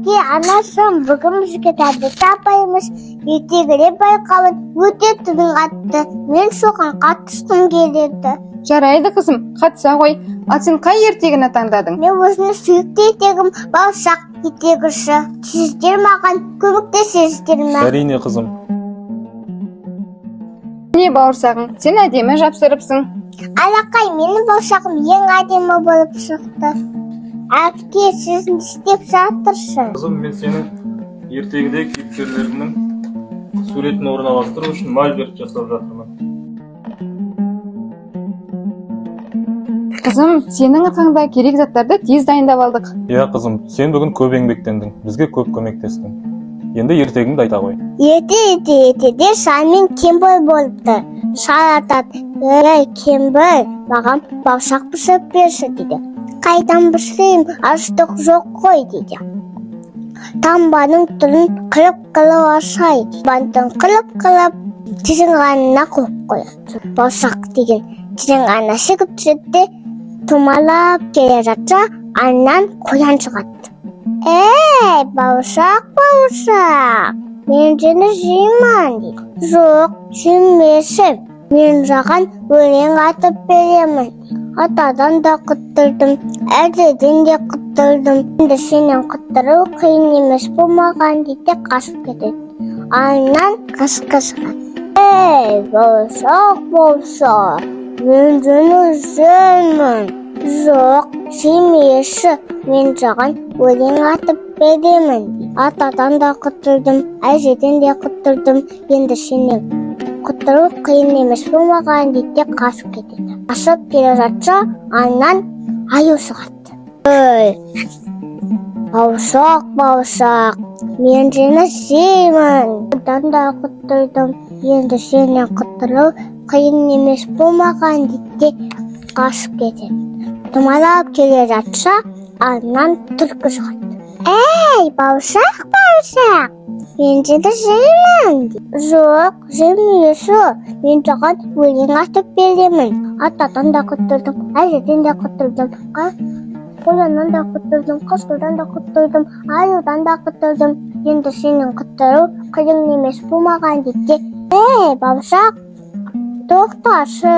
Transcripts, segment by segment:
Әке, анашым, бүгін бізге тәрбие апайымыз ертегілер байқауын өте тың атты. Мен соған қатысқым келеді. Жарайды қызым, қатыса ғой. Ал сен қай ертегіні таңдадың? Мен өзімнің сүйікті ертегім бауырсақ ертегісі. Сіздер маған көмектесесіздер ме? Әрине қызым. Не бауырсағың, сен әдемі жапсырыпсың. Алақай, менің бауырсағым ең әдемі болып шықты. Әпке, сіз не істеп жатырсыз? Қызым, мен сенің ертегіде кейіпкерлеріңнің суретін орналастыру үшін мольберт жасап жатырмын. Қызым, сенің ықаңда керек заттарды тез дайындап алдық. Иә қызым, сен бүгін көп еңбектендің, бізге көп көмектестің. Енді ертегіңді айта ғой. Ертеде Шал Кембір болыпты. Шал айтады, ей Кембір, маған бауырсақ пісіріп берші дейді. Қайдан пісірейін, аштық жоқ қой дейді. Таңбаның түрін қылып ашайды. Бантын қылып тізіңғанына қойып қояды. Бауырсақ деген тізіңғанына шығып түседі, тумалап келе жатса, аннан қоян шығады. Ей, бауырсақ, мен сені жеймін дейді. Жоқ, жемесің. Мен жаған өлең атып беремін. Атадан да құттырдым, әжеден де құттырдым. Енді сенен құттыру қиын емес болмаған дейді, қашып кетеді. Айнан қыз-қызға. Ей, бауырсақ, мен сені жеймін. Жоқ, жемеші, мен жаған өлең атып беремін. Атадан да құттырдым, әжеден де құттырдым. Енді сенен құттыру қиын емес болмаған дейді, қашып кетеді. Қашып келе жатса, аңнан аю шығады. Ей, бауырсақ, мен сені жеймін. Атадан да құттырдым, енді сенен құттыру қиын емес болмаған дейді, қашып кетеді. Тумалап келе жатса, аңнан түлкі шығады. Ей, бауырсақ, мен сені жеймін. Жоқ, жемеші, мен саған өлең атып беремін. Атадан да құттырдым, әжеден де құттырдым. Қояннан да құттырдым, қасқырдан да құттырдым, аюдан да құттырдым. Енді сенің құттыру қиын емес болмаған дейді. Ей, бауырсақ, тоқташы,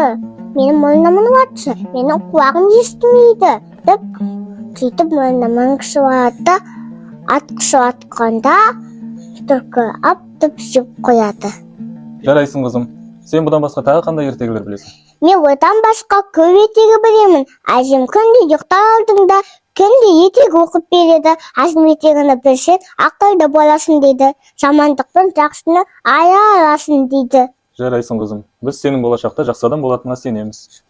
менің мойнымын уатшы, менің құлағым естімейді деп сөйтіп мойнымын қысылады. Ат қысылатқанда түлкі аптып жеп қояды. Жарайсың қызым, сен бұдан басқа тағы қандай ертегілер білесің? Мен одан басқа көп ертегі білемін. Әжем күнде ұйықтар алдында күнде ертегі оқып береді. Әжем ертегіні білсең, ақылды боласың дейді. Жамандықтан жақсыны ая аласың дейді. Жарайсың қызым, біз сенің болашақта жақсы адам болатыныңа сенеміз.